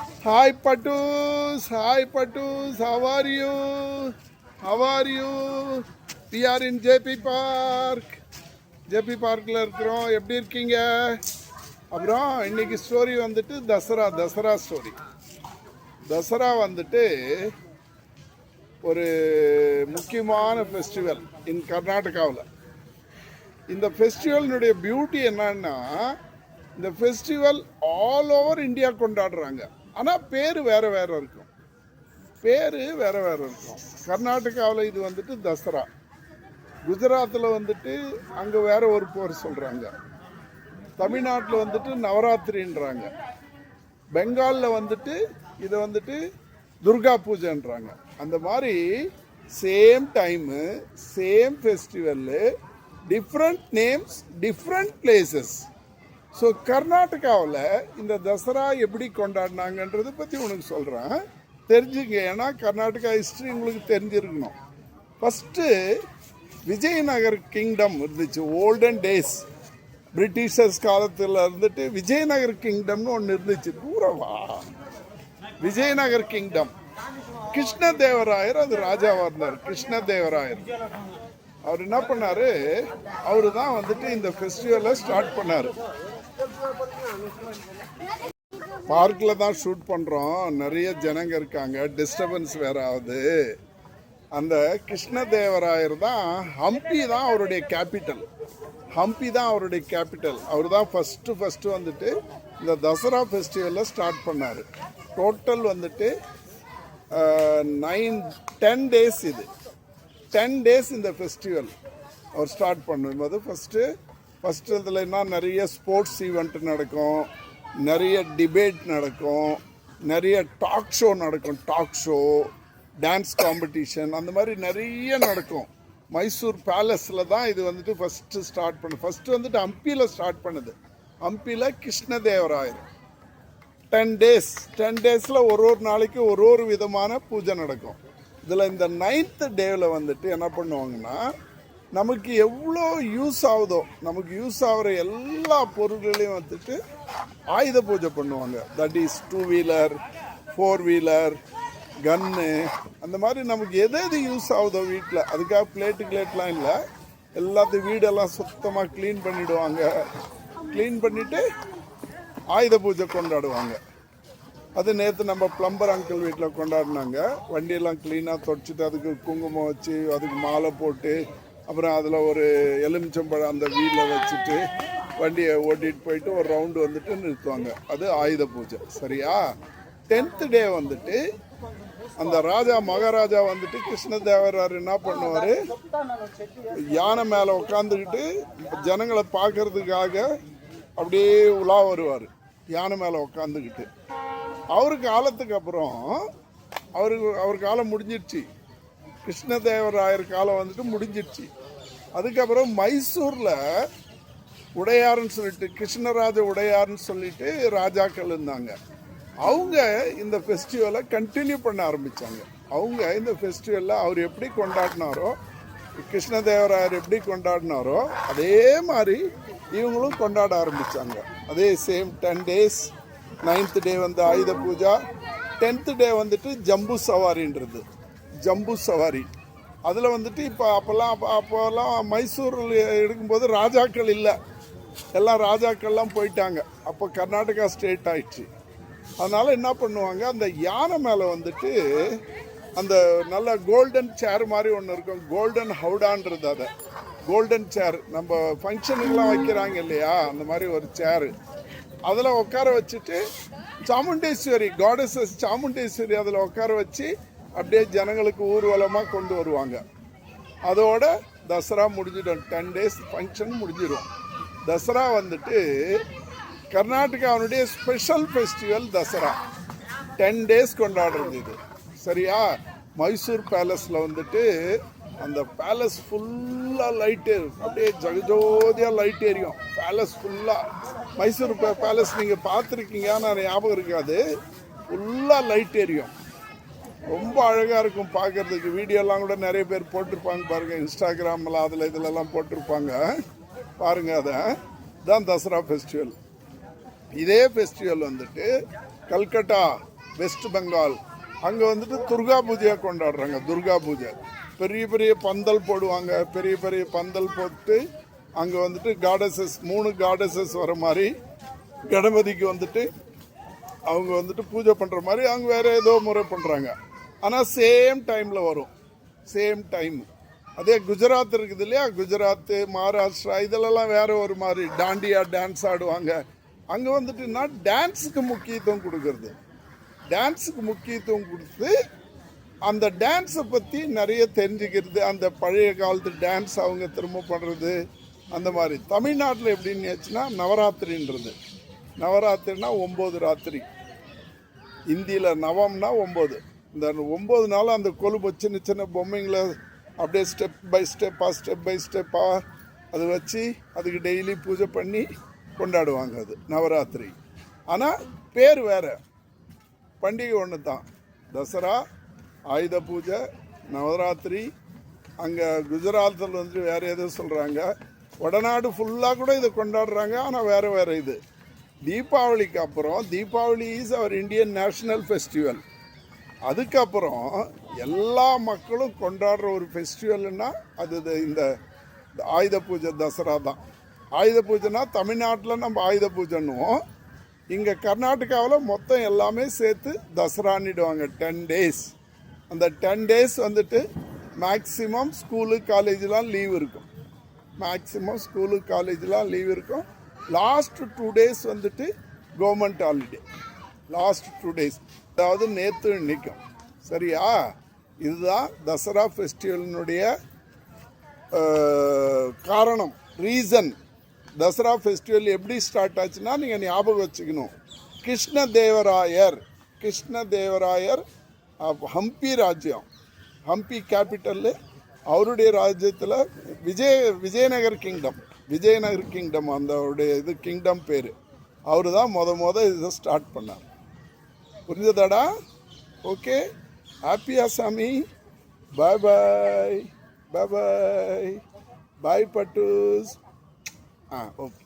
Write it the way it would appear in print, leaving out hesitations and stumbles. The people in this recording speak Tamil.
Hi Patus, hi Patus, how are you? How are you? We are in JP Park. JP பார்க்கில் இருக்கிறோம். எப்படி இருக்கீங்க? அப்புறம் இன்னைக்கு ஸ்டோரி வந்துட்டு தசரா ஸ்டோரி. தசரா வந்துட்டு ஒரு முக்கியமான ஃபெஸ்டிவல் இன் கர்நாடகாவில். இந்த ஃபெஸ்டிவலினுடைய பியூட்டி என்னன்னா, இந்த ஃபெஸ்டிவல் ஆல் ஓவர் இந்தியா கொண்டாடுறாங்க. ஆனால் பேர் வேறு வேறு இருக்கும். கர்நாடகாவில் இது வந்துட்டு தசரா, குஜராத்தில் வந்துட்டு அங்கே வேற ஒரு பேர் சொல்கிறாங்க, தமிழ்நாட்டில் வந்துட்டு நவராத்திரின்றாங்க, பெங்காலில் வந்துட்டு இதை வந்துட்டு துர்கா பூஜைன்றாங்க. அந்த மாதிரி same time same festival, different names, different places. So கர்நாடகாவில் இந்த தசரா எப்படி கொண்டாடினாங்கன்றதை பற்றி உனக்கு சொல்கிறேன், தெரிஞ்சுங்க. ஏன்னா கர்நாடகா ஹிஸ்ட்ரி உங்களுக்கு தெரிஞ்சிருக்கணும். ஃபஸ்ட்டு விஜயநகர் கிங்டம் இருந்துச்சு. ஓல்டன் டேஸ் பிரிட்டிஷர்ஸ் காலத்தில் இருந்துட்டு விஜயநகர் கிங்டம்னு ஒன்று இருந்துச்சு. தூரவா விஜயநகர் கிங்டம். கிருஷ்ணதேவராயர் அது ராஜாவாக இருந்தார். கிருஷ்ணதேவராயர் அவர் என்ன பண்ணார், அவரு தான் வந்துட்டு இந்த ஃபெஸ்டிவலை ஸ்டார்ட் பண்ணார். பார்க்கில் தான் ஷூட் பண்ணுறோம், நிறைய ஜனங்க இருக்காங்க, டிஸ்டர்பன்ஸ் வேற ஆகுது. அந்த கிருஷ்ணதேவராயர் தான், ஹம்பி தான் அவருடைய கேபிட்டல். அவர் தான் ஃபஸ்ட்டு வந்துட்டு இந்த தசரா ஃபெஸ்டிவலில் ஸ்டார்ட் பண்ணார். டோட்டல் வந்துட்டு 10 டேஸ். இது 10 டேஸ் இந்த ஃபெஸ்டிவல் அவர் ஸ்டார்ட் பண்ணும்போது ஃபஸ்ட்டு இதில் என்ன, நிறைய ஸ்போர்ட்ஸ் ஈவெண்ட் நடக்கும், நிறைய டிபேட் நடக்கும், நிறைய டாக் ஷோ நடக்கும், டான்ஸ் காம்படிஷன், அந்த மாதிரி நிறைய நடக்கும். மைசூர் பேலஸில் தான் இது வந்துட்டு ஃபஸ்ட்டு வந்துட்டு ஹம்பியில் ஸ்டார்ட் பண்ணுது. ஹம்பியில் கிருஷ்ணதேவராயர் 10 டேஸில் ஒரு நாளைக்கு ஒரு விதமான பூஜை நடக்கும். இதில் இந்த 9th டேவில் வந்துட்டு என்ன பண்ணுவாங்கன்னா, நமக்கு எவ்வளோ யூஸ் ஆகுதோ, நமக்கு யூஸ் ஆகிற எல்லா பொருள்களையும் வந்துட்டு ஆயுத பூஜை பண்ணுவாங்க. தட் இஸ் 2 வீலர் 4 வீலர் கன்னு, அந்த மாதிரி நமக்கு எது யூஸ் ஆகுதோ வீட்டில். அதுக்காக பிளேட்லாம் இல்லை, எல்லாத்தையும் வீடெல்லாம் சுத்தமாக க்ளீன் பண்ணிவிடுவாங்க. க்ளீன் பண்ணிவிட்டு ஆயுத பூஜை கொண்டாடுவாங்க. அது நேற்று நம்ம பிளம்பர் அங்கிள் வீட்டில் கொண்டாடினாங்க. வண்டியெல்லாம் க்ளீனாக தொடச்சிட்டு அதுக்கு குங்குமம் வச்சு அதுக்கு மாலை போட்டு, அப்புறம் அதில் ஒரு எலுமிச்சம்பழம் அந்த வீலில் வச்சுட்டு வண்டியை ஓட்டிகிட்டு போயிட்டு ஒரு ரவுண்டு வந்துட்டு நிறுத்துவாங்க. அது ஆயுத பூஜை. சரியா? 10th டே வந்துட்டு அந்த மகாராஜா வந்துட்டு கிருஷ்ணதேவராயர் என்ன பண்ணுவார், யானை மேலே உட்காந்துக்கிட்டு ஜனங்களை பார்க்கறதுக்காக அப்படியே உலா வருவார். யானை மேலே உட்காந்துக்கிட்டு அவர் காலத்துக்கு அப்புறம் அவர் காலம் முடிஞ்சிடுச்சு. கிருஷ்ணதேவராயர் காலம் வந்துட்டு முடிஞ்சிடுச்சு. அதுக்கப்புறம் மைசூரில் உடையார்னு சொல்லிட்டு, கிருஷ்ணராஜ உடையார்னு சொல்லிட்டு ராஜாக்கள் இருந்தாங்க. அவங்க இந்த ஃபெஸ்டிவலை கண்டினியூ பண்ண ஆரம்பித்தாங்க. அவங்க இந்த ஃபெஸ்டிவலில் அவர் எப்படி கொண்டாடினாரோ, கிருஷ்ணதேவராயர் எப்படி கொண்டாடினாரோ அதே மாதிரி இவங்களும் கொண்டாட ஆரம்பித்தாங்க. அதே சேம் 10 டேஸ். 9th டே வந்து ஆயுத பூஜா, 10th டே வந்துட்டு ஜம்பு சவாரி. அதில் வந்துட்டு அப்போல்லாம் மைசூரில் எடுக்கும்போது ராஜாக்கள் இல்லை, எல்லாம் ராஜாக்கள்லாம் போயிட்டாங்க. அப்போ கர்நாடகா ஸ்டேட் ஆயிடுச்சு. அதனால் என்ன பண்ணுவாங்க, அந்த யானை மேலே வந்துட்டு அந்த நல்ல கோல்டன் சேர் மாதிரி ஒன்று இருக்கும், கோல்டன் ஹவுடான்றது. அதை கோல்டன் சேர் நம்ம ஃபங்க்ஷனுக்கெலாம் வைக்கிறாங்க இல்லையா, அந்த மாதிரி ஒரு சேரு. அதில் உட்கார வச்சுட்டு சாமுண்டேஸ்வரி, காடஸஸ் சாமுண்டேஸ்வரி அதில் உட்கார வச்சு அப்படியே ஜனங்களுக்கு ஊர்வலமாக கொண்டு வருவாங்க. அதோட தசரா முடிஞ்சிடும். 10 டேஸ் ஃபங்க்ஷன் முடிஞ்சிடும். தசரா வந்துட்டு கர்நாடகாவுடைய ஸ்பெஷல் ஃபெஸ்டிவல் தசரா. 10 டேஸ் கொண்டாடுறது இது. சரியா? மைசூர் பேலஸில் வந்துட்டு அந்த பேலஸ் ஃபுல்லாக லைட்டு, அப்படியே ஜகஜோதியாக லைட் எரியும் பேலஸ் ஃபுல்லாக. மைசூர் பேலஸ் நீங்கள் பார்த்துருக்கீங்க, நான் ஞாபகம் இருக்காது. ஃபுல்லாக லைட் எரியும், ரொம்ப அழகாக இருக்கும் பார்க்குறதுக்கு. வீடியோலாம் கூட நிறைய பேர் போட்டிருப்பாங்க பாருங்கள், இன்ஸ்டாகிராமில் அதில் இதிலெல்லாம் போட்டிருப்பாங்க பாருங்கள். அதை தான் தசரா ஃபெஸ்டிவல். இதே ஃபெஸ்டிவல் வந்துட்டு கல்கட்டா வெஸ்ட் பெங்கால். அங்கே வந்துட்டு துர்கா பூஜையை கொண்டாடுறாங்க. துர்கா பூஜை பெரிய பெரிய பந்தல் போடுவாங்க. பெரிய பெரிய பந்தல் போட்டு அங்கே வந்துட்டு காடஸஸ் 3 காடஸஸ் வர மாதிரி கணபதிக்கு வந்துட்டு அவங்க வந்துட்டு பூஜை பண்ணுற மாதிரி அவங்க வேறு ஏதோ முறை பண்ணுறாங்க. ஆனால் சேம் டைமில் வரும். Same time. அதே குஜராத் இருக்குது இல்லையா, குஜராத்து, மகாராஷ்டிரா இதிலெல்லாம் வேறு ஒரு மாதிரி டாண்டியா டான்ஸ் ஆடுவாங்க. அங்கே வந்துட்டுன்னா டான்ஸுக்கு முக்கியத்துவம் கொடுக்கறது. டான்ஸுக்கு முக்கியத்துவம் கொடுத்து அந்த டான்ஸை பற்றி நிறைய தெரிஞ்சுக்கிறது. அந்த பழைய காலத்து டான்ஸ் அவங்க திரும்ப பண்ணுறது அந்த மாதிரி. தமிழ்நாட்டில் எப்படின்னு ஆச்சுன்னா நவராத்திரின்றது. நவராத்திரினா 9 ராத்திரி. இந்தியில் நவம்னா 9. இந்த 9 நாள் அந்த கொலும்பு சின்ன சின்ன பொம்மைங்களை அப்படியே ஸ்டெப் பை ஸ்டெப்பாக அது வச்சு அதுக்கு டெய்லி பூஜை பண்ணி கொண்டாடுவாங்க. அது நவராத்திரி. ஆனால் பேர் வேறு, பண்டிகை ஒன்று தான். தசரா, ஆயுத பூஜை, நவராத்திரி. அங்கே குஜராத்தில் வந்து வேறு எதுவும் சொல்கிறாங்க. வடநாடு ஃபுல்லாக கூட இதை கொண்டாடுறாங்க. ஆனால் வேறு வேறு இது. தீபாவளிக்கு அப்புறம், Deepavali is our Indian national festival. அதுக்கப்புறம் எல்லா மக்களும் கொண்டாடுற ஒரு ஃபெஸ்டிவல்னா அது இந்த ஆயுத பூஜை, தசரா தான். ஆயுத பூஜைனா தமிழ்நாட்டில் நம்ம ஆயுத பூஜைன்னுவோம். இங்கே கர்நாடகாவில் மொத்தம் எல்லாமே சேர்த்து தசரான்னிடுவாங்க. 10 days. அந்த 10 days வந்துட்டு மேக்ஸிமம் ஸ்கூலு காலேஜெலாம் லீவ் இருக்கும். மேக்ஸிமம் ஸ்கூலு காலேஜெலாம் லீவ் இருக்கும். லாஸ்ட் 2 days வந்துட்டு கவர்மெண்ட் ஹாலிடே. லாஸ்ட் 2 days, அதாவது நேற்று நிற்கும். சரியா? இதுதான் தசரா ஃபெஸ்டிவலினுடைய காரணம், ரீசன். தசரா ஃபெஸ்டிவல் எப்படி ஸ்டார்ட் ஆச்சுன்னா நீங்கள் ஞாபகம் வச்சுக்கணும். கிருஷ்ணதேவராயர் ஹம்பி ராஜ்யம், ஹம்பி கேபிட்டல், அவருடைய ராஜ்யத்தில் விஜயநகர் கிங்டம் அந்த அவருடைய இது கிங்டம் பேர். அவர் தான் முத இதை ஸ்டார்ட் பண்ணார். புரிஞ்சதாடா? ஓகே, ஹாப்பியா சாமி? பாய் பாய் பாய் பாய் பாய் பட்டூஸ். ஓகே.